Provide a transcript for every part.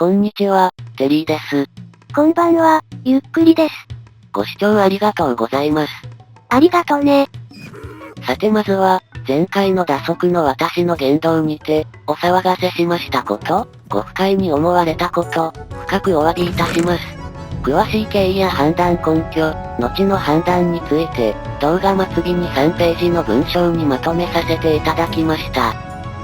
こんにちは、テリーです。こんばんは、ゆっくりです。ご視聴ありがとうございます。ありがとね。さてまずは、前回の打足の私の言動にて、お騒がせしましたこと、ご不快に思われたこと、深くお詫びいたします。詳しい経緯や判断根拠、後の判断について、動画末尾に3ページの文章にまとめさせていただきました。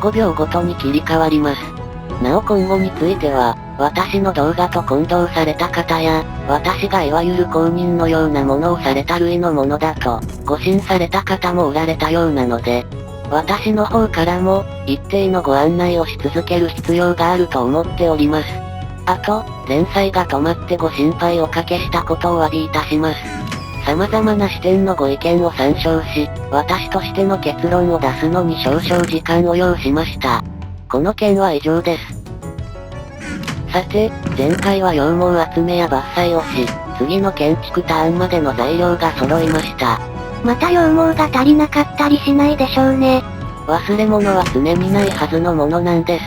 5秒ごとに切り替わります。なお今後については、私の動画と混同された方や、私がいわゆる公認のようなものをされた類のものだと、誤信された方もおられたようなので、私の方からも、一定のご案内をし続ける必要があると思っております。あと、連載が止まってご心配おかけしたことをお詫びいたします。様々な視点のご意見を参照し、私としての結論を出すのに少々時間を要しました。この件は以上です。さて、前回は羊毛集めや伐採をし、次の建築ターンまでの材料が揃いました。また羊毛が足りなかったりしないでしょうね。忘れ物は常にないはずのものなんです。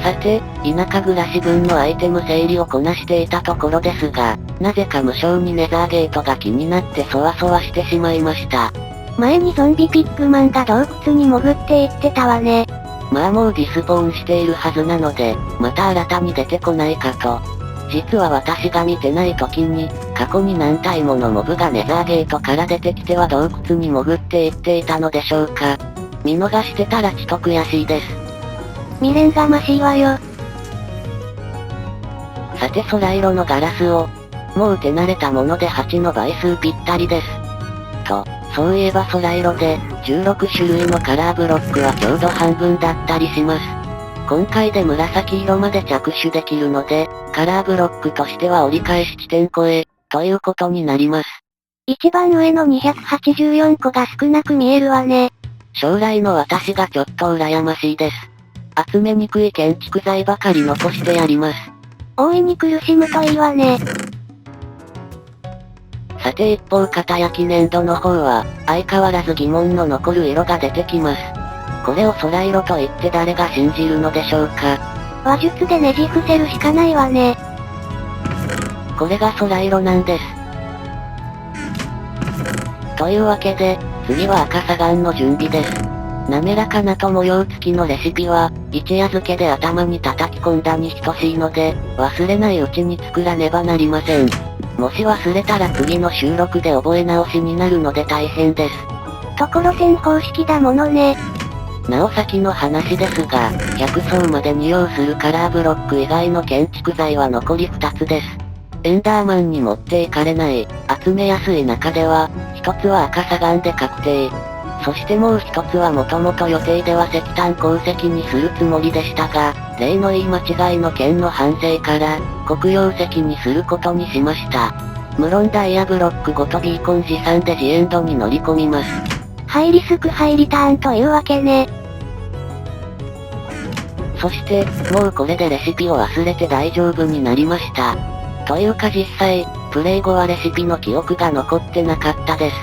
さて、田舎暮らし分のアイテム整理をこなしていたところですが、なぜか無性にネザーゲートが気になってそわそわしてしまいました。前にゾンビピッグマンが洞窟に潜っていってたわね。まあもうディスポーンしているはずなので、また新たに出てこないかと。実は私が見てない時に、過去に何体ものモブがネザーゲートから出てきては洞窟に潜っていっていたのでしょうか。見逃してたらちと悔しいです。未練がましいわよ。さて空色のガラスを、もう手慣れたもので8の倍数ぴったりです。と、そういえば空色で、16種類のカラーブロックはちょうど半分だったりします。今回で紫色まで着手できるので、カラーブロックとしては折り返し地点超え、ということになります。一番上の284個が少なく見えるわね。将来の私がちょっと羨ましいです。集めにくい建築材ばかり残してやります。大いに苦しむといいわね。さて一方片焼き粘土の方は、相変わらず疑問の残る色が出てきます。これを空色と言って誰が信じるのでしょうか。話術でねじ伏せるしかないわね。これが空色なんです。というわけで、次は赤サガンの準備です。滑らかなと模様付きのレシピは、一夜漬けで頭に叩き込んだに等しいので、忘れないうちに作らねばなりません。もし忘れたら次の収録で覚え直しになるので大変です。ところてん方式だものね。なお先の話ですが、100層までに用するカラーブロック以外の建築材は残り2つです。エンダーマンに持っていかれない、集めやすい中では、1つは赤サガンで確定。そしてもう1つはもともと予定では石炭鉱石にするつもりでしたが、例の言い間違いの件の反省から、黒曜石にすることにしました。無論ダイヤブロックごとビーコン持参でジエンドに乗り込みます。ハイリスクハイリターンというわけね。そして、もうこれでレシピを忘れて大丈夫になりました。というか実際、プレイ後はレシピの記憶が残ってなかったです。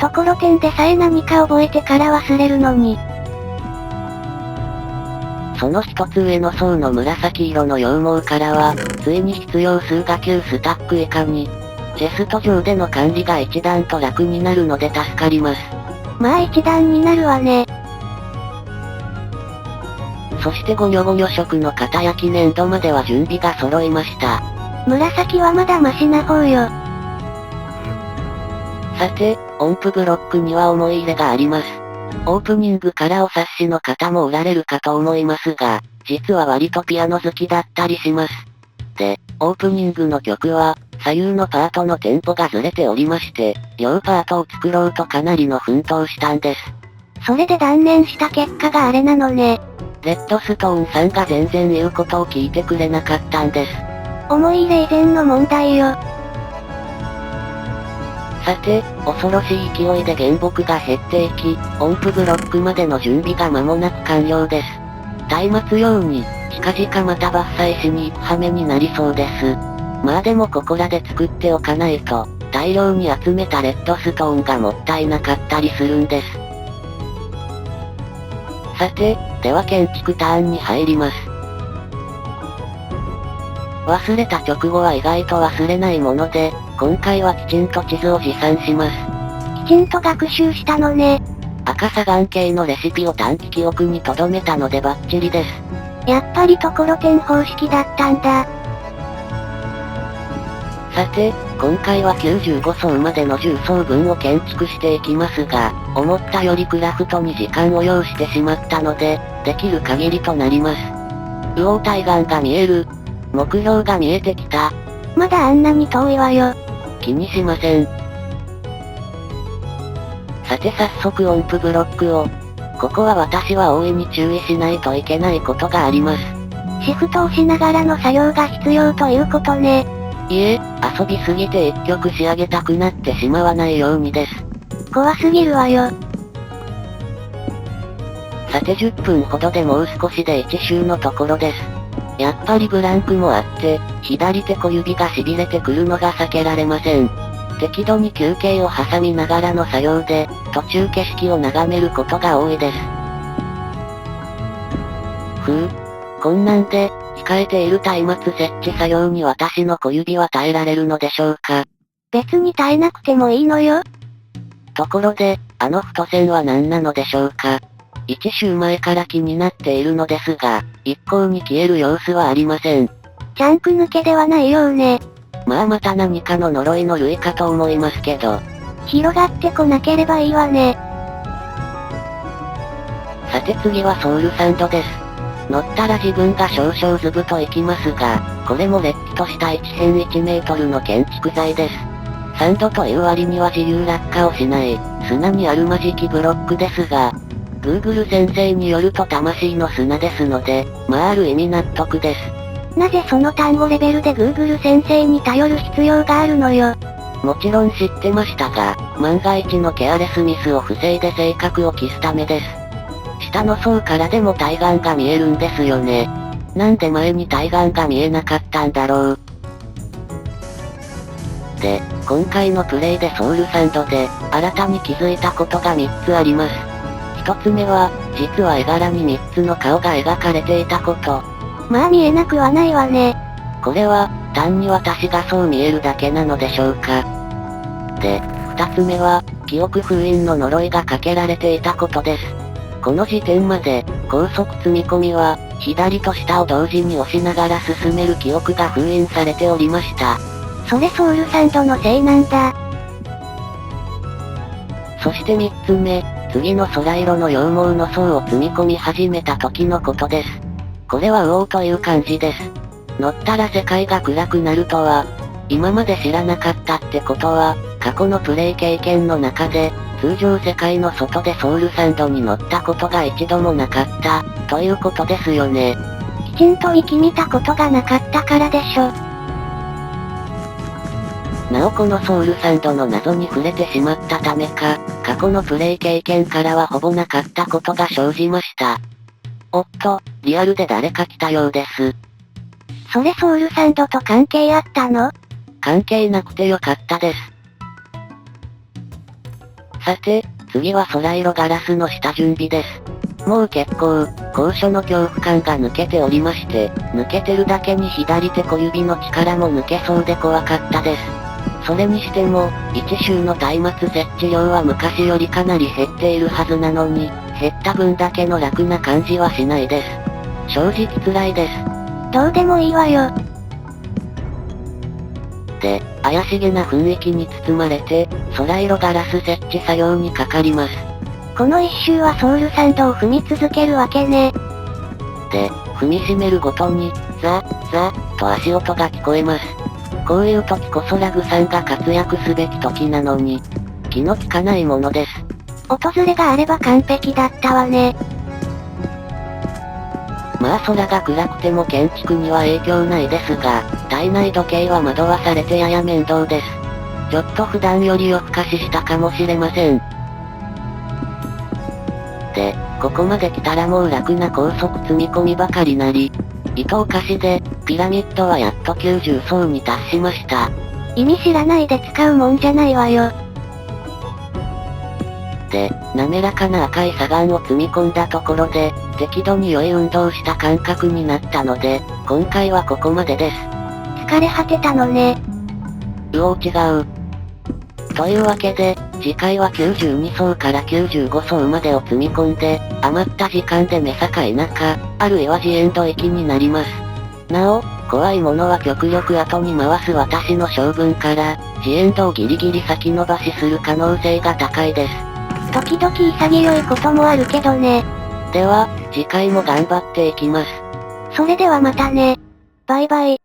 ところてんでさえ何か覚えてから忘れるのに。その一つ上の層の紫色の羊毛からは、ついに必要数が9スタック以下に、チェスト上での管理が一段と楽になるので助かります。まあ一段になるわね。そしてゴニョゴニョ色の片焼き粘土までは準備が揃いました。紫はまだマシな方よ。さて、音符ブロックには思い入れがあります。オープニングからお察しの方もおられるかと思いますが、実は割とピアノ好きだったりします。で、オープニングの曲は、左右のパートのテンポがずれておりまして、両パートを作ろうとかなりの奮闘したんです。それで断念した結果があれなのね。レッドストーンさんが全然言うことを聞いてくれなかったんです。思い入れ以前の問題よ。さて、恐ろしい勢いで原木が減っていき、音符ブロックまでの準備が間もなく完了です。松明ように、近々また伐採しに行く羽目になりそうです。まあでもここらで作っておかないと、大量に集めたレッドストーンがもったいなかったりするんです。さて、では建築ターンに入ります。忘れた直後は意外と忘れないもので、今回はきちんと地図を持参します。きちんと学習したのね。赤砂岩系のレシピを短期記憶に留めたのでバッチリです。やっぱりところてん方式だったんだ。さて、今回は95層までの10層分を建築していきますが、思ったよりクラフトに時間を要してしまったので、できる限りとなります。魚対岸が見える。目標が見えてきた。まだあんなに遠いわよ。気にしません。さて早速音符ブロックを。ここは私は大いに注意しないといけないことがあります。シフトをしながらの作業が必要ということね。いえ、遊びすぎて一曲仕上げたくなってしまわないようにです。怖すぎるわよ。さて10分ほどでもう少しで1周のところです。やっぱりブランクもあって、左手小指が痺れてくるのが避けられません。適度に休憩を挟みながらの作業で、途中景色を眺めることが多いです。困難で、控えている松明設置作業に私の小指は耐えられるのでしょうか。別に耐えなくてもいいのよ。ところで、あの太線は何なのでしょうか。1周前から気になっているのですが、一向に消える様子はありません。チャンク抜けではないようね。まあまた何かの呪いの類かと思いますけど。広がってこなければいいわね。さて次はソウルサンドです。乗ったら自分が少々ずぶといきますが、これもれっきとした1辺1メートルの建築材です。サンドという割には自由落下をしない、砂にあるマジキブロックですが、Google 先生によると魂の砂ですので、まあある意味納得です。なぜその単語レベルで Google 先生に頼る必要があるのよ。もちろん知ってましたが、万が一のケアレスミスを防いで性格を期すためです。下の層からでも対岸が見えるんですよね。なんで前に対岸が見えなかったんだろう。で、今回のプレイでソウルサンドで、新たに気づいたことが3つあります。1つ目は、実は絵柄に3つの顔が描かれていたこと。まあ見えなくはないわね。これは、単に私がそう見えるだけなのでしょうか。で、2つ目は、記憶封印の呪いがかけられていたことです。この時点まで、高速積み込みは、左と下を同時に押しながら進める記憶が封印されておりました。それソウルサンドのせいなんだ。そして3つ目、次の空色の羊毛の層を積み込み始めた時のことです。これは魚という感じです。乗ったら世界が暗くなるとは、今まで知らなかったってことは、過去のプレイ経験の中で、通常世界の外でソウルサンドに乗ったことが一度もなかった、ということですよね。きちんと生き見たことがなかったからでしょ。なおこのソウルサンドの謎に触れてしまったためか、過去のプレイ経験からはほぼなかったことが生じました。おっと、リアルで誰か来たようです。それソウルサンドと関係あったの？関係なくてよかったです。さて、次は空色ガラスの下準備です。もう結構、高所の恐怖感が抜けておりまして、抜けてるだけに左手小指の力も抜けそうで怖かったです。それにしても、1周の松明設置量は昔よりかなり減っているはずなのに、減った分だけの楽な感じはしないです。正直辛いです。どうでもいいわよ。で、怪しげな雰囲気に包まれて、空色ガラス設置作業にかかります。この一周はソウルサンドを踏み続けるわけね。で、踏みしめるごとに、ザ、ザ、と足音が聞こえます。こういう時こそラグさんが活躍すべき時なのに、気の利かないものです。訪れがあれば完璧だったわね。まあ空が暗くても建築には影響ないですが、体内時計は惑わされてやや面倒です。ちょっと普段より夜更かししたかもしれません。で、ここまで来たらもう楽な高速積み込みばかりなり、糸おかしで、ピラミッドはやっと90層に達しました。意味知らないで使うもんじゃないわよ。で、滑らかな赤い砂岩を積み込んだところで、適度に良い運動した感覚になったので、今回はここまでです。疲れ果てたのね。違う。というわけで、次回は92層から95層までを積み込んで、余った時間で目坂田舎、あるいはジエンド行きになります。なお、怖いものは極力後に回す私の性分から、ジエンドをギリギリ先延ばしする可能性が高いです。時々潔いこともあるけどね。では、次回も頑張っていきます。それではまたね。バイバイ。